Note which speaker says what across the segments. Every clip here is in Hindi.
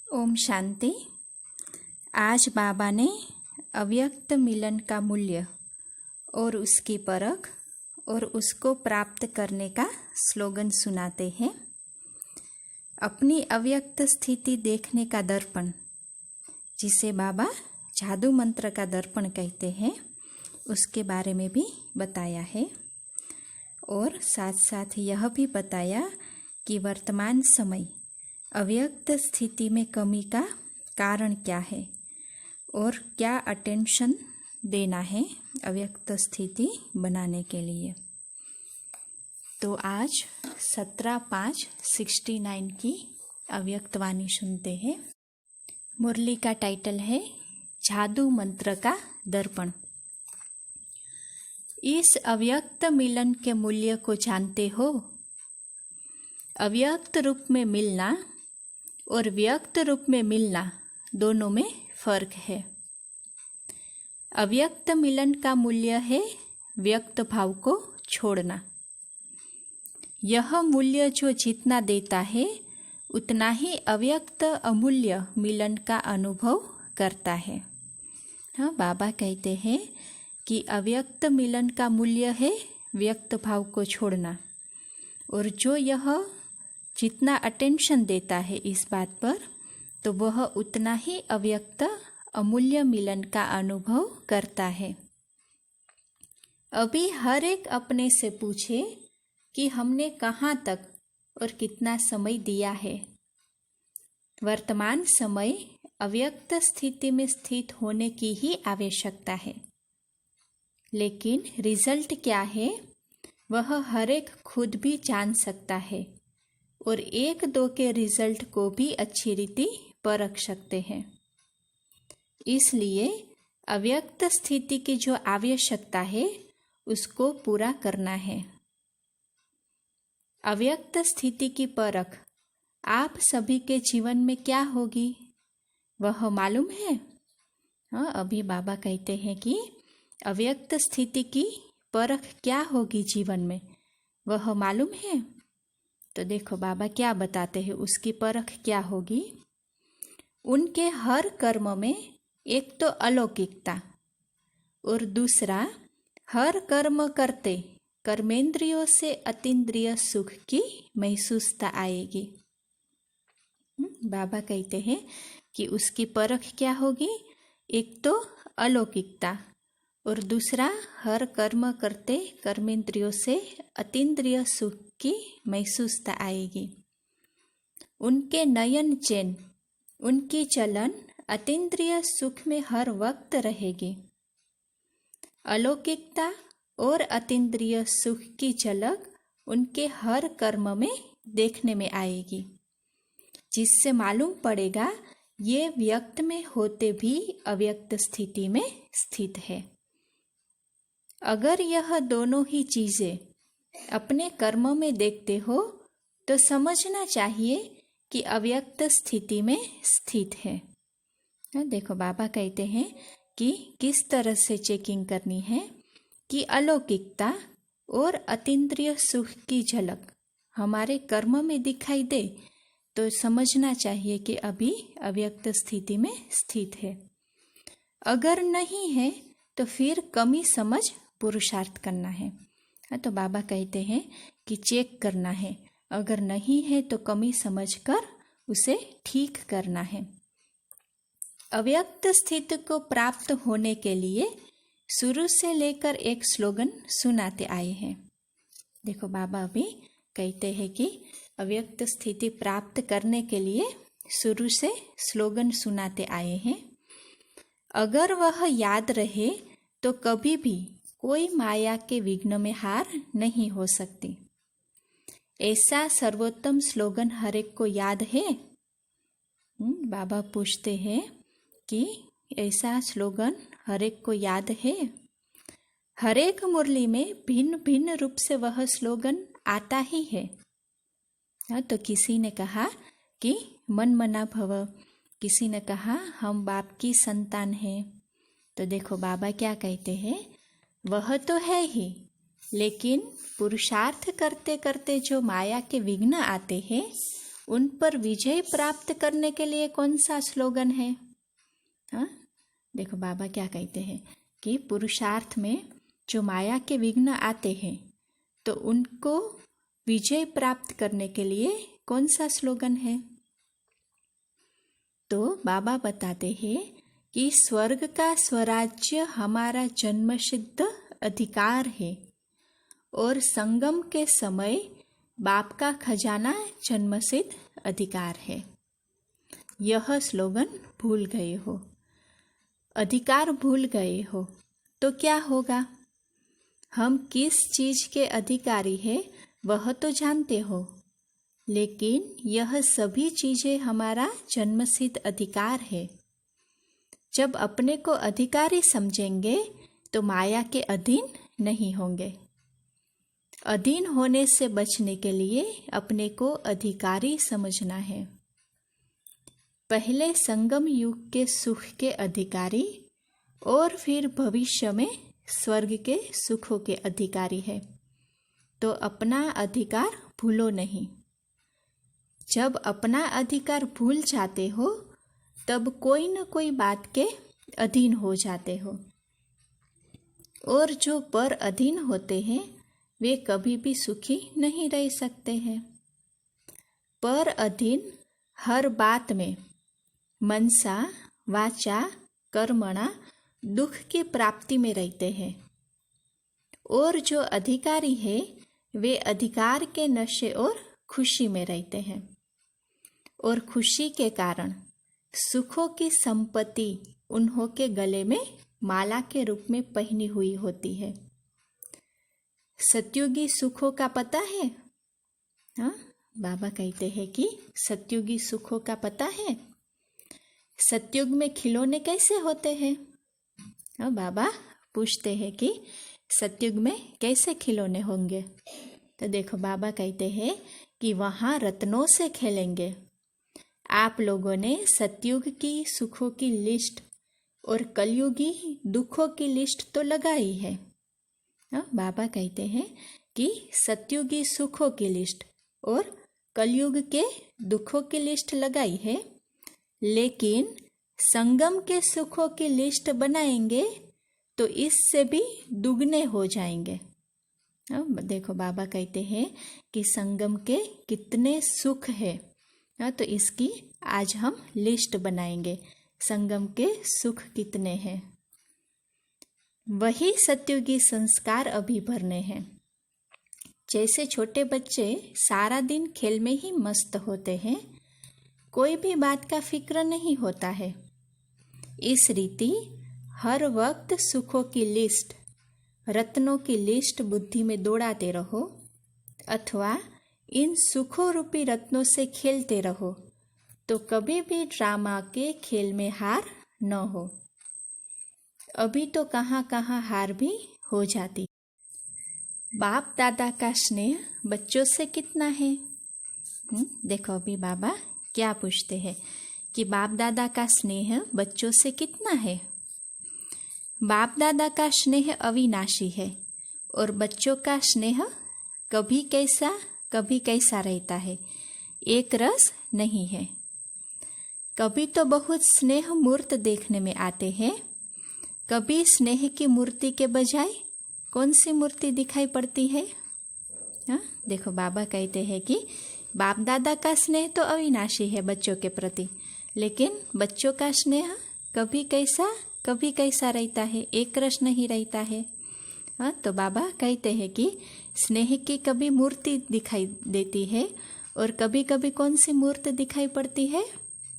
Speaker 1: ओम शांति। आज बाबा ने अव्यक्त मिलन का मूल्य और उसकी परख और उसको प्राप्त करने का स्लोगन सुनाते हैं। अपनी अव्यक्त स्थिति देखने का दर्पण, जिसे बाबा जादू मंत्र का दर्पण कहते हैं, उसके बारे में भी बताया है और साथ साथ यह भी बताया कि वर्तमान समय अव्यक्त स्थिति में कमी का कारण क्या है और क्या अटेंशन देना है अव्यक्त स्थिति बनाने के लिए। तो आज 17/5/69 की अव्यक्त वाणी सुनते हैं। मुरली का टाइटल है जादू मंत्र का दर्पण। इस अव्यक्त मिलन के मूल्य को जानते हो? अव्यक्त रूप में मिलना और व्यक्त रूप में मिलना दोनों में फर्क है। अव्यक्त मिलन का मूल्य है व्यक्त भाव को छोड़ना। यह मूल्य जो जितना देता है उतना ही अव्यक्त अमूल्य मिलन का अनुभव करता है। हाँ, बाबा कहते हैं कि अव्यक्त मिलन का मूल्य है व्यक्त भाव को छोड़ना, और जो यह जितना अटेंशन देता है इस बात पर, तो वह उतना ही अव्यक्त अमूल्य मिलन का अनुभव करता है। अभी हर एक अपने से पूछे कि हमने कहाँ तक और कितना समय दिया है। वर्तमान समय अव्यक्त स्थिति में स्थित होने की ही आवश्यकता है, लेकिन रिजल्ट क्या है वह हर एक खुद भी जान सकता है और एक दो के रिजल्ट को भी अच्छी रीति परख सकते हैं। इसलिए अव्यक्त स्थिति की जो आवश्यकता है उसको पूरा करना है। अव्यक्त स्थिति की परख आप सभी के जीवन में क्या होगी वह मालूम है? हाँ, अभी बाबा कहते हैं कि अव्यक्त स्थिति की परख क्या होगी जीवन में, वह मालूम है? तो देखो बाबा क्या बताते हैं उसकी परख क्या होगी। उनके हर कर्म में एक तो अलौकिकता और दूसरा हर कर्म करते कर्मेंद्रियों से अतीन्द्रिय सुख की महसूसता आएगी। बाबा कहते हैं कि उसकी परख क्या होगी, एक तो अलौकिकता और दूसरा हर कर्म करते कर्मेंद्रियों से अतीन्द्रिय सुख की महसूसता आएगी। उनके नयन चैन, उनकी चलन अतीन्द्रिय सुख में हर वक्त रहेगी। अलौकिकता और अतीन्द्रिय सुख की झलक उनके हर कर्म में देखने में आएगी, जिससे मालूम पड़ेगा ये व्यक्त में होते भी अव्यक्त स्थिति में स्थित है। अगर यह दोनों ही चीजें अपने कर्मों में देखते हो तो समझना चाहिए कि अव्यक्त स्थिति में स्थित है। देखो बाबा कहते हैं कि किस तरह से चेकिंग करनी है कि अलौकिकता और अतीन्द्रिय सुख की झलक हमारे कर्म में दिखाई दे तो समझना चाहिए कि अभी अव्यक्त स्थिति में स्थित है। अगर नहीं है तो फिर कमी समझ पुरुषार्थ करना है। तो बाबा कहते हैं कि चेक करना है, अगर नहीं है तो कमी समझकर उसे ठीक करना है। अव्यक्त स्थिति को प्राप्त होने के लिए शुरू से लेकर एक स्लोगन सुनाते आए हैं। देखो बाबा अभी कहते हैं कि अव्यक्त स्थिति प्राप्त करने के लिए शुरू से स्लोगन सुनाते आए हैं। अगर वह याद रहे तो कभी भी कोई माया के विघ्न में हार नहीं हो सकती। ऐसा सर्वोत्तम स्लोगन हर एक को याद है? बाबा पूछते हैं कि ऐसा स्लोगन हर एक को याद है? हर एक मुरली में भिन्न भिन्न रूप से वह स्लोगन आता ही है। तो किसी ने कहा कि मन मना भव, किसी ने कहा हम बाप की संतान हैं। तो देखो बाबा क्या कहते हैं, वह तो है ही, लेकिन पुरुषार्थ करते करते जो माया के विघ्न आते हैं उन पर विजय प्राप्त करने के लिए कौन सा स्लोगन है? हाँ, देखो बाबा क्या कहते हैं कि पुरुषार्थ में जो माया के विघ्न आते हैं तो उनको विजय प्राप्त करने के लिए कौन सा स्लोगन है? तो बाबा बताते हैं कि स्वर्ग का स्वराज्य हमारा जन्मसिद्ध अधिकार है और संगम के समय बाप का खजाना जन्मसिद्ध अधिकार है। यह स्लोगन भूल गए हो, अधिकार भूल गए हो तो क्या होगा? हम किस चीज के अधिकारी हैं वह तो जानते हो, लेकिन यह सभी चीजें हमारा जन्मसिद्ध अधिकार है। जब अपने को अधिकारी समझेंगे तो माया के अधीन नहीं होंगे। अधीन होने से बचने के लिए अपने को अधिकारी समझना है। पहले संगम युग के सुख के अधिकारी और फिर भविष्य में स्वर्ग के सुखों के अधिकारी है, तो अपना अधिकार भूलो नहीं। जब अपना अधिकार भूल जाते हो तब कोई न कोई बात के अधीन हो जाते हो, और जो पर अधीन होते हैं वे कभी भी सुखी नहीं रह सकते हैं। पर अधीन हर बात में मनसा वाचा कर्मणा दुख की प्राप्ति में रहते हैं, और जो अधिकारी है वे अधिकार के नशे और खुशी में रहते हैं, और खुशी के कारण सुखों की संपत्ति उन्हों के गले में माला के रूप में पहनी हुई होती है। सत्युगी सुखों का पता है? हाँ, बाबा कहते हैं कि सत्युगी सुखों का पता है। सत्युग में खिलौने कैसे होते हैं? हाँ, बाबा पूछते हैं कि सत्युग में कैसे खिलौने होंगे? तो देखो बाबा कहते हैं कि वहाँ रत्नों से खेलेंगे। आप लोगों ने सतयुग की सुखों की लिस्ट और कलयुगी दुखों की लिस्ट तो लगाई है। बाबा कहते हैं कि सतयुगी सुखों की लिस्ट और कलयुग के दुखों की लिस्ट लगाई है, लेकिन संगम के सुखों की लिस्ट बनाएंगे तो इससे भी दुगने हो जाएंगे। देखो बाबा कहते हैं कि संगम के कितने सुख है, तो इसकी आज हम लिस्ट बनाएंगे। संगम के सुख कितने हैं, वही सत्युगी संस्कार अभी भरने हैं। जैसे छोटे बच्चे सारा दिन खेल में ही मस्त होते हैं, कोई भी बात का फिक्र नहीं होता है, इस रीति हर वक्त सुखों की लिस्ट, रत्नों की लिस्ट बुद्धि में दौड़ाते रहो, अथवा इन सुखों रूपी रत्नों से खेलते रहो, तो कभी भी ड्रामा के खेल में हार न हो। अभी तो कहाँ कहाँ हार भी हो जाती। बाप दादा का स्नेह बच्चों से कितना है? देखो अभी बाबा क्या पूछते हैं कि बाप दादा का स्नेह बच्चों से कितना है। बाप दादा का स्नेह अविनाशी है और बच्चों का स्नेह कभी कैसा रहता है, एक रस नहीं है। कभी तो बहुत स्नेह मूर्त देखने में आते हैं, कभी स्नेह की मूर्ति के बजाय कौन सी मूर्ति दिखाई पड़ती है? देखो बाबा कहते हैं कि बाप दादा का स्नेह तो अविनाशी है बच्चों के प्रति, लेकिन बच्चों का स्नेह कभी कैसा रहता है, एक रस नहीं रहता है। तो बाबा कहते हैं कि स्नेह की कभी मूर्ति दिखाई देती है और कभी कभी कौन सी मूर्ति दिखाई पड़ती है?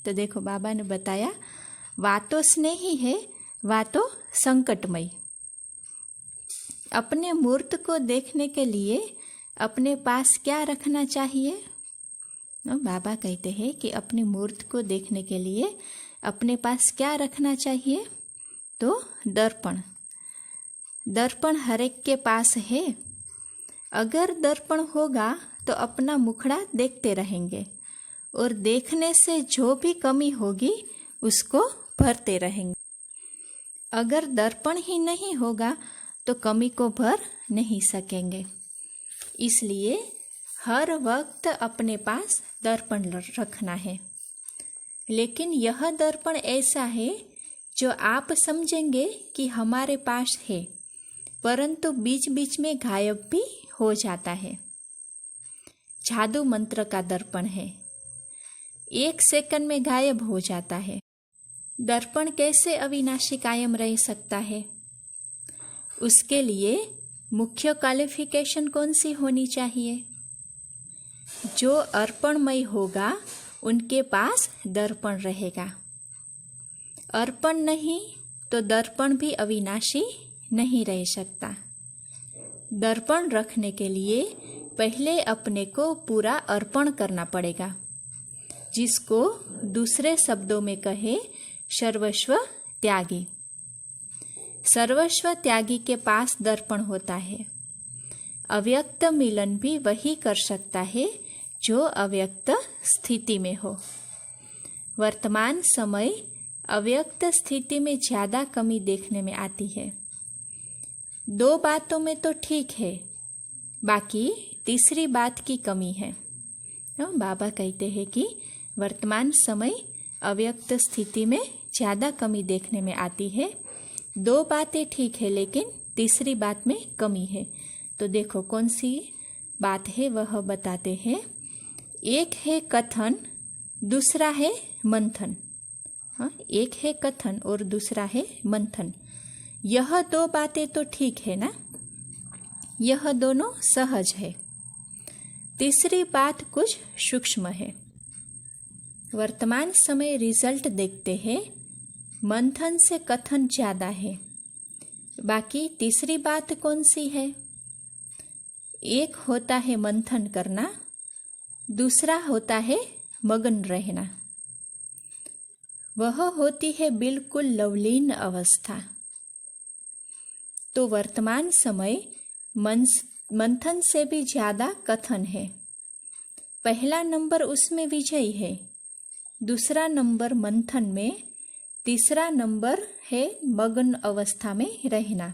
Speaker 1: तो देखो बाबा ने बताया, वा तो स्नेही है, वा तो संकटमय। अपने मूर्त को देखने के लिए अपने पास क्या रखना चाहिए? बाबा कहते हैं कि अपनी मूर्त को देखने के लिए अपने पास क्या रखना चाहिए? तो दर्पण। दर्पण हर एक के पास है। अगर दर्पण होगा तो अपना मुखड़ा देखते रहेंगे और देखने से जो भी कमी होगी उसको भरते रहेंगे। अगर दर्पण ही नहीं होगा तो कमी को भर नहीं सकेंगे। इसलिए हर वक्त अपने पास दर्पण रखना है, लेकिन यह दर्पण ऐसा है जो आप समझेंगे कि हमारे पास है, परंतु बीच बीच में गायब भी हो जाता है। जादू मंत्र का दर्पण है, 1 सेकंड में गायब हो जाता है। दर्पण कैसे अविनाशी कायम रह सकता है? उसके लिए मुख्य क्वालिफिकेशन कौन सी होनी चाहिए? जो अर्पणमय होगा उनके पास दर्पण रहेगा। अर्पण नहीं तो दर्पण भी अविनाशी नहीं रह सकता। दर्पण रखने के लिए पहले अपने को पूरा अर्पण करना पड़ेगा, जिसको दूसरे शब्दों में कहे सर्वस्व त्यागी। सर्वस्व त्यागी के पास दर्पण होता है। अव्यक्त मिलन भी वही कर सकता है जो अव्यक्त स्थिति में हो। वर्तमान समय अव्यक्त स्थिति में ज़्यादा कमी देखने में आती है। 2 बातों में तो ठीक है, बाकी तीसरी बात की कमी है। बाबा कहते हैं कि वर्तमान समय अव्यक्त स्थिति में ज़्यादा कमी देखने में आती है। 2 बातें ठीक है, लेकिन तीसरी बात में कमी है। तो देखो कौन सी बात है वह बताते हैं। एक है कथन, दूसरा है मंथन। एक है कथन और दूसरा है मंथन। यह 2 बातें तो ठीक है ना, यह दोनों सहज है। तीसरी बात कुछ सूक्ष्म है। वर्तमान समय रिजल्ट देखते हैं, मंथन से कथन ज़्यादा है। बाकी तीसरी बात कौन सी है? एक होता है मंथन करना, दूसरा होता है मगन रहना। वह होती है बिल्कुल लवलीन अवस्था। तो वर्तमान समय मंथन से भी ज़्यादा कथन है। पहला नंबर उसमें विजयी है, दूसरा नंबर मंथन में, तीसरा नंबर है मगन अवस्था में रहना।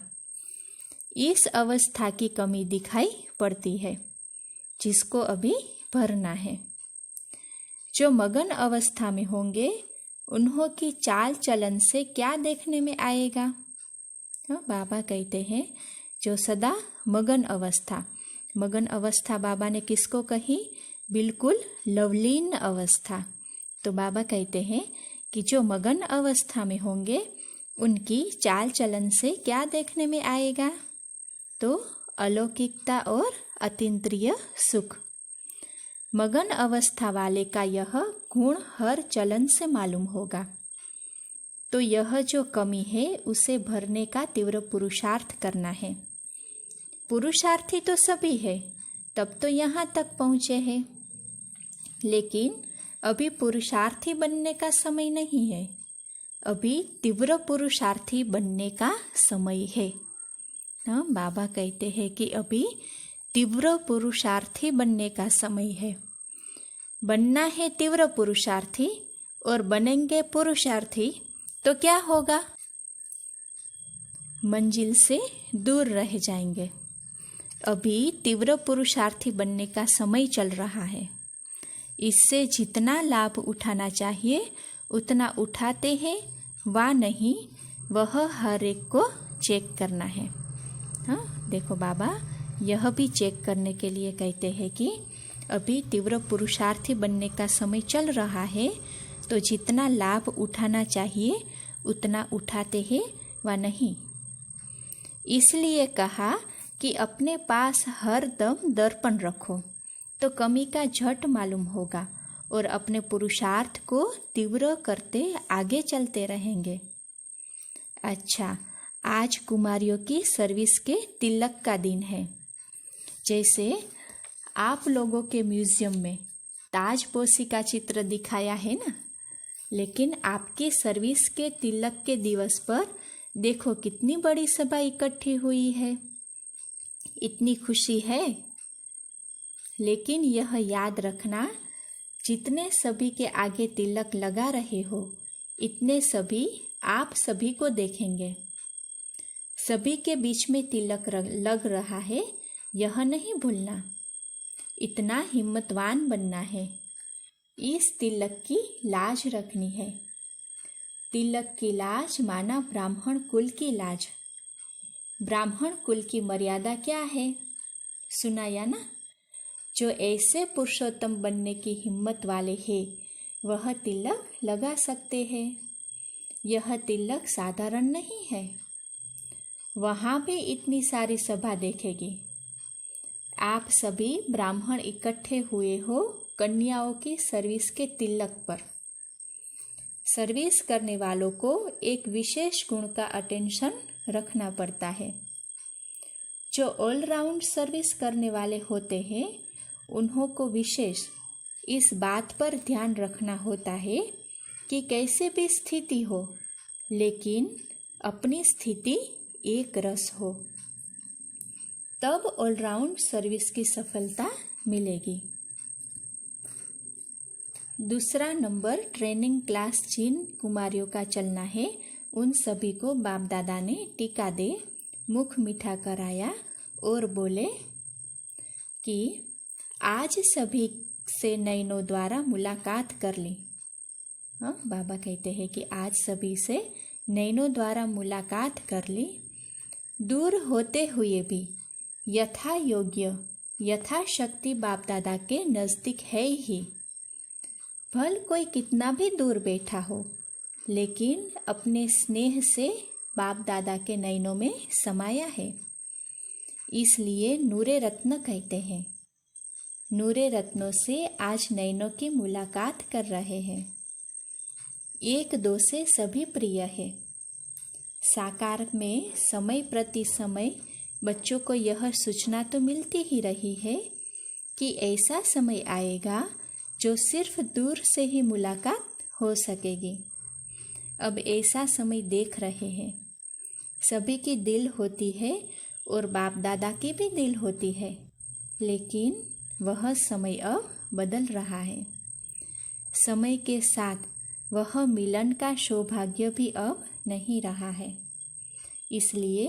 Speaker 1: इस अवस्था की कमी दिखाई पड़ती है, जिसको अभी भरना है। जो मगन अवस्था में होंगे उन्हों की चाल चलन से क्या देखने में आएगा? बाबा कहते हैं जो सदा मगन अवस्था बाबा ने किसको कही? बिल्कुल लवलीन अवस्था। तो बाबा कहते हैं कि जो मगन अवस्था में होंगे उनकी चाल चलन से क्या देखने में आएगा? तो अलौकिकता और अतीन्द्रिय सुख। मगन अवस्था वाले का यह गुण हर चलन से मालूम होगा। तो यह जो कमी है उसे भरने का तीव्र पुरुषार्थ करना है। पुरुषार्थी तो सभी है, तब तो यहाँ तक पहुँचे हैं, लेकिन अभी पुरुषार्थी बनने का समय नहीं है। अभी तीव्र पुरुषार्थी बनने का समय है। बाबा कहते हैं कि अभी तीव्र पुरुषार्थी बनने का समय है। बनना है तीव्र पुरुषार्थी और बनेंगे पुरुषार्थी तो क्या होगा? मंजिल से दूर रह जाएंगे। अभी तीव्र पुरुषार्थी बनने का समय चल रहा है। इससे जितना लाभ उठाना चाहिए उतना उठाते हैं वा नहीं, वह हर एक को चेक करना है। देखो बाबा यह भी चेक करने के लिए कहते हैं कि अभी तीव्र पुरुषार्थी बनने का समय चल रहा है, तो जितना लाभ उठाना चाहिए उतना उठाते हैं वा नहीं। इसलिए कहा कि अपने पास हर दम दर्पण रखो तो कमी का झट मालूम होगा और अपने पुरुषार्थ को तीव्र करते आगे चलते रहेंगे। अच्छा, आज कुमारियों की सर्विस के तिलक का दिन है। जैसे आप लोगों के म्यूजियम में ताजपोशी का चित्र दिखाया है ना, लेकिन आपकी सर्विस के तिलक के दिवस पर देखो कितनी बड़ी सभा इकट्ठी हुई है, इतनी खुशी है। लेकिन यह याद रखना, जितने सभी के आगे तिलक लगा रहे हो इतने सभी आप सभी को देखेंगे। सभी के बीच में तिलक लग रहा है, यह नहीं भूलना। इतना हिम्मतवान बनना है। इस तिलक की लाज रखनी है। तिलक की लाज माना ब्राह्मण कुल की लाज। ब्राह्मण कुल की मर्यादा क्या है? सुनाया ना। जो ऐसे पुरुषोत्तम बनने की हिम्मत वाले हैं वह तिलक लगा सकते हैं। यह तिलक साधारण नहीं है। वहाँ भी इतनी सारी सभा देखेगी। आप सभी ब्राह्मण इकट्ठे हुए हो कन्याओं की सर्विस के तिलक पर। सर्विस करने वालों को एक विशेष गुण का अटेंशन रखना पड़ता है। जो ऑलराउंड सर्विस करने वाले होते हैं उन्हों को विशेष इस बात पर ध्यान रखना होता है कि कैसे भी स्थिति हो लेकिन अपनी स्थिति एक रस हो, तब ऑलराउंड सर्विस की सफलता मिलेगी। दूसरा नंबर, ट्रेनिंग क्लास जिन कुमारियों का चलना है उन सभी को बाप दादा ने टीका दे मुख मीठा कराया और बोले कि आज सभी से नयनों द्वारा मुलाकात कर ली। बाबा कहते हैं कि आज सभी से नयनों द्वारा मुलाकात कर ली। दूर होते हुए भी यथा योग्य यथाशक्ति बाप दादा के नज़दीक है ही। भल कोई कितना भी दूर बैठा हो लेकिन अपने स्नेह से बाप दादा के नयनों में समाया है। इसलिए नूरे रत्न कहते हैं। नूरे रत्नों से आज नयनों की मुलाकात कर रहे हैं। एक दो से सभी प्रिय है। साकार में समय प्रति समय बच्चों को यह सूचना तो मिलती ही रही है कि ऐसा समय आएगा जो सिर्फ दूर से ही मुलाकात हो सकेगी। अब ऐसा समय देख रहे हैं। सभी की दिल होती है और बाप दादा की भी दिल होती है, लेकिन वह समय अब बदल रहा है। समय के साथ वह मिलन का सौभाग्य भी अब नहीं रहा है। इसलिए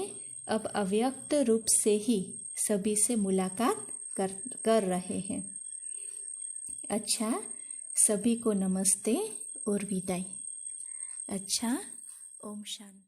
Speaker 1: अब अव्यक्त रूप से ही सभी से मुलाकात कर रहे हैं। अच्छा, सभी को नमस्ते और विदाई। अच्छा, ओम शांति।